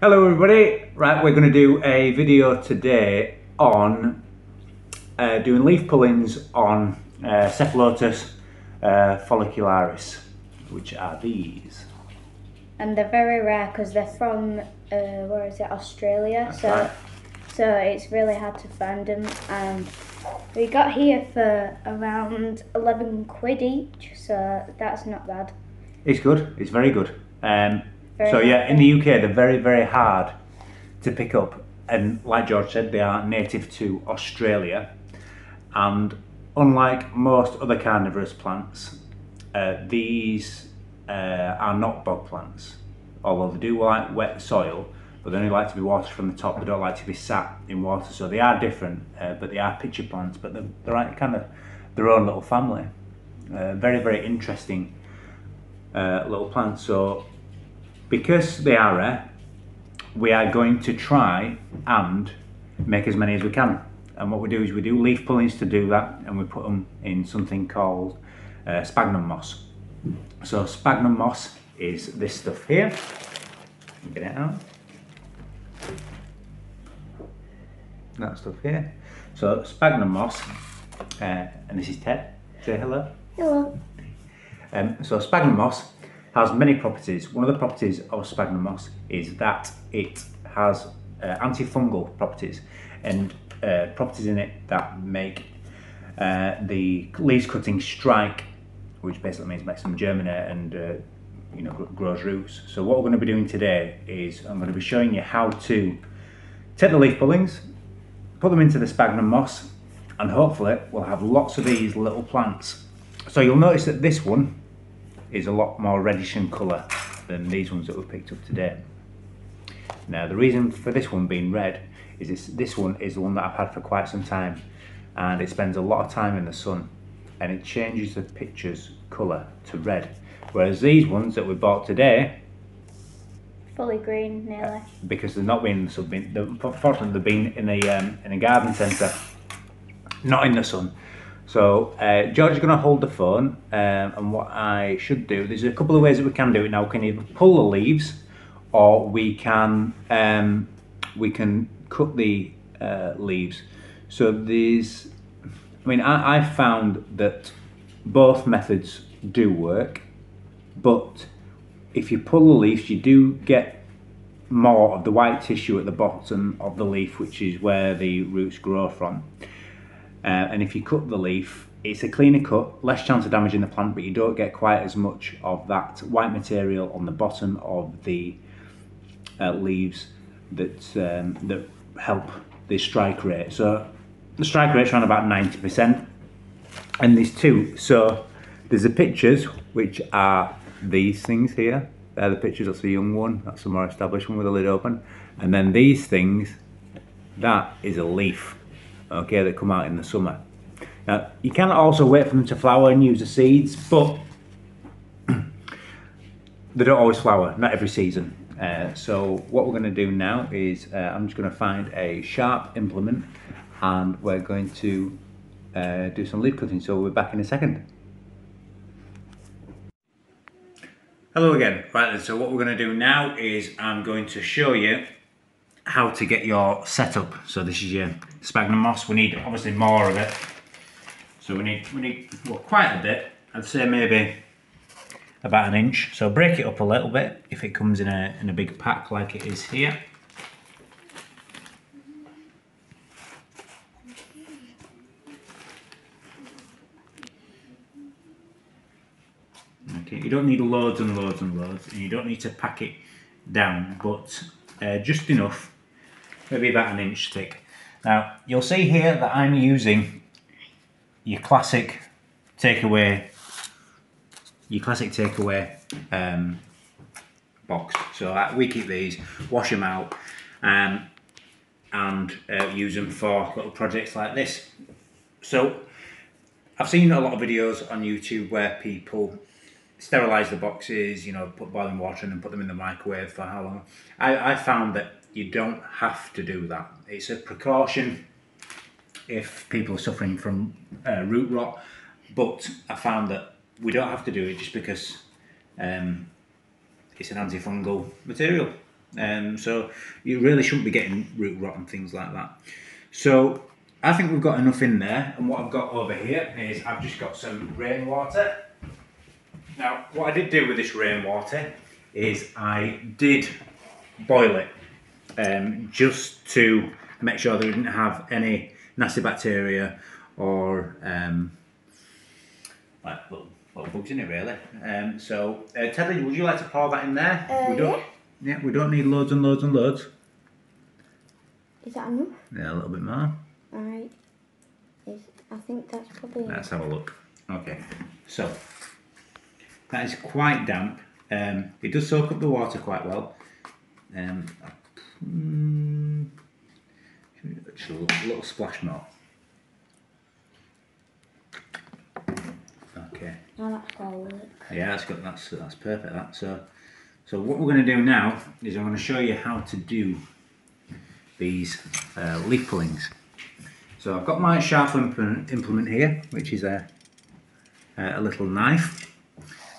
Hello everybody, right, we're going to do a video today on doing leaf pullings on Cephalotus follicularis, which are these. And they're very rare because they're from, where is it, Australia. That's right. So it's really hard to find them. And we got here for around 11 quid each, so that's not bad. It's good, it's very good. So Very yeah, in healthy. the UK they're very, very hard to pick up, and like George said, they are native to Australia, and unlike most other carnivorous plants, these are not bog plants, although they do like wet soil, but they only like to be watered from the top. They don't like to be sat in water, so they are different, but they are pitcher plants, but they're like kind of their own little family. Very, very interesting little plants. So because they are rare, we are going to try and make as many as we can. And what we do is we do leaf pullings to do that, and we put them in something called sphagnum moss. So sphagnum moss is this stuff here. Get it out. That stuff here. So sphagnum moss, and this is Ted. Say hello. Hello. So sphagnum moss has many properties. One of the properties of sphagnum moss is that it has antifungal properties, and properties in it that make the leaves cutting strike, which basically means makes them germinate and grows roots. So what we're going to be doing today is I'm going to be showing you how to take the leaf pullings, put them into the sphagnum moss, and hopefully we'll have lots of these little plants. So you'll notice that this one is a lot more reddish in colour than these ones that we picked up today. Now the reason for this one being red is this one is the one that I've had for quite some time, and it spends a lot of time in the sun, and it changes the picture's colour to red, whereas these ones that we bought today, Fully green, nearly. because they're not being in the sun, unfortunately they've been in a garden centre, not in the sun. So George is going to hold the phone, and what I should do, there's a couple of ways that we can do it now. We can either pull the leaves, or we can cut the leaves. So these, I found that both methods do work, but if you pull the leaves, you do get more of the white tissue at the bottom of the leaf, which is where the roots grow from. And if you cut the leaf, it's a cleaner cut, less chance of damaging the plant, but you don't get quite as much of that white material on the bottom of the leaves that help the strike rate. So the strike rate's around about 90%, and there's two. So there's the pictures, which are these things here. They're the pictures. That's the young one, that's the more established one with the lid open, and then these things, that is a leaf, okay, that come out in the summer. Now you can also wait for them to flower and use the seeds, but they don't always flower, not every season. So what we're going to do now is I'm just going to find a sharp implement, and we're going to do some leaf cutting. So we'll be back in a second. Hello again. Right then, so what we're going to do now is I'm going to show you how to get your setup. So this is your sphagnum moss. We need obviously more of it. So we need well, quite a bit. I'd say maybe about an inch. So break it up a little bit if it comes in a big pack like it is here. Okay, you don't need loads and loads and loads, and you don't need to pack it down, but just enough, maybe about an inch thick. Now you'll see here that I'm using your classic takeaway box. So we keep these, wash them out, and use them for little projects like this. So I've seen a lot of videos on YouTube where people sterilise the boxes, put boiling water in and put them in the microwave for how long. I found that you don't have to do that. It's a precaution if people are suffering from root rot, but I found that we don't have to do it just because it's an antifungal material. So you really shouldn't be getting root rot and things like that. So I think we've got enough in there, and what I've got over here is I've just got some rainwater. Now what I did do with this rainwater is I did boil it just to make sure that it didn't have any nasty bacteria or like little bugs in it really. Teddy, would you like to pour that in there? Yeah, we don't need loads and loads and loads. Is that enough? Yeah, a little bit more. Alright. I think that's probably... Let's have a look. Okay, so that is quite damp. It does soak up the water quite well. Just a little splash more. Okay. Oh, that's gold. Yeah, that's good. That's perfect. That so what we're going to do now is I'm going to show you how to do these leaf pullings. So I've got my sharp implement here, which is a little knife.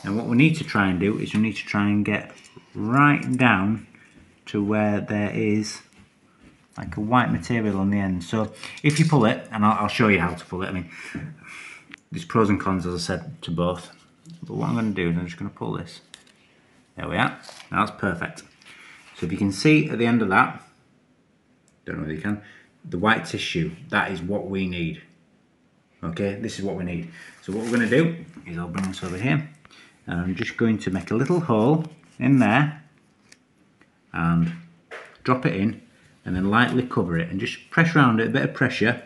And what we need to try and do is we need to try and get right down to where there is like a white material on the end. So if you pull it, and I'll show you how to pull it. I mean, there's pros and cons, as I said, to both. But what I'm going to do is I'm just going to pull this. There we are. Now that's perfect. So if you can see at the end of that, don't know whether you can, the white tissue, that is what we need. Okay, this is what we need. So what we're going to do is I'll bring this over here, and I'm just going to make a little hole in there and drop it in, and then lightly cover it and just press around it, a bit of pressure,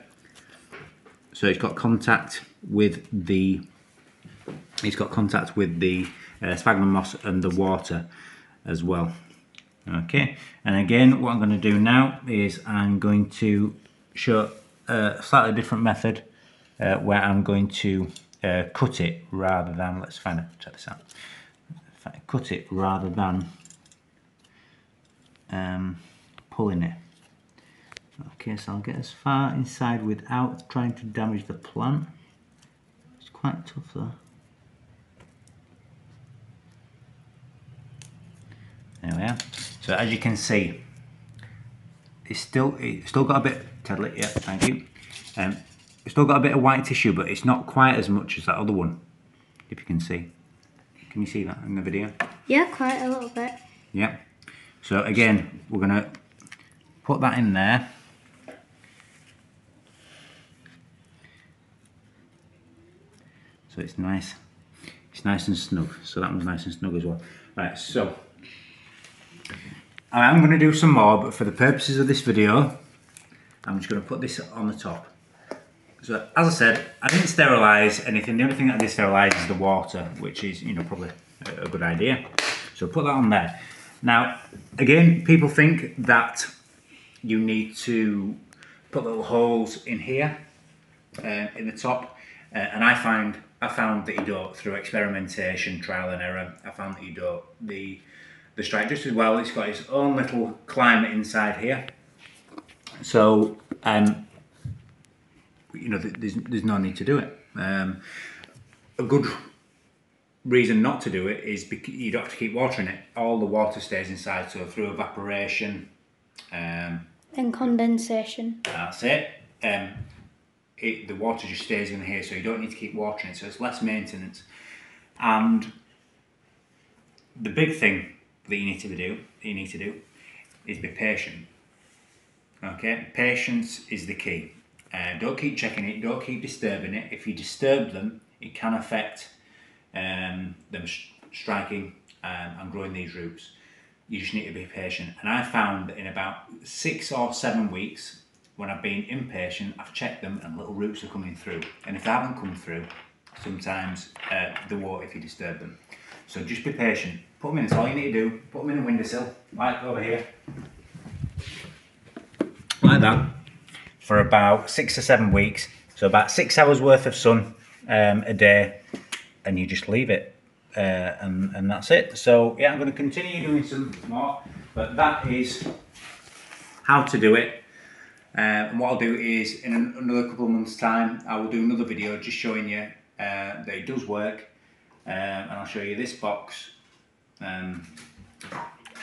so it's got contact with the sphagnum moss and the water as well. Okay, and again what I'm going to do now is I'm going to show a slightly different method where I'm going to cut it rather than, let's check this out, cut it rather than pulling it. Okay, so I'll get as far inside without trying to damage the plant. It's quite tough though. There we are. So as you can see, it's still got a bit, Tedley, yeah, thank you. It's still got a bit of white tissue, but it's not quite as much as that other one, if you can see. Can you see that in the video? Yeah, quite a little bit. Yeah. So again, we're going to put that in there. So it's nice and snug. So that one's nice and snug as well. Right, so I'm going to do some more, but for the purposes of this video, I'm just going to put this on the top. So as I said, I didn't sterilise anything. The only thing that I did sterilise is the water, which is, you know, probably a good idea. So put that on there. Now, again, people think that you need to put little holes in here, in the top, and I found that you don't, through experimentation, trial and error. I found that you don't. The strike just as well. It's got its own little climate inside here, so you know, there's no need to do it. A good reason not to do it is because you don't have to keep watering it. All the water stays inside, so through evaporation and condensation. That's it. The water just stays in here, so you don't need to keep watering it, so it's less maintenance. And the big thing that you need to do is be patient. Okay, patience is the key. Don't keep checking it, don't keep disturbing it. If you disturb them, it can affect them striking and growing these roots. You just need to be patient. And I found that in about 6 or 7 weeks, when I've been impatient, I've checked them and little roots are coming through. And if they haven't come through, sometimes they won't if you disturb them. So just be patient. Put them in, that's all you need to do. Put them in a windowsill, like over here. Like that. For about 6 or 7 weeks. So about 6 hours worth of sun a day. And you just leave it. And that's it. So yeah, I'm going to continue doing some more. But that is how to do it. And what I'll do is, in another couple of months' time, I will do another video just showing you that it does work. And I'll show you this box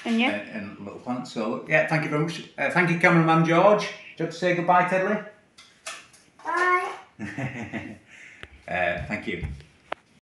And you? And little plants. So yeah, thank you very much. Thank you, cameraman George. Do you want to say goodbye, Tedley? Bye. Thank you.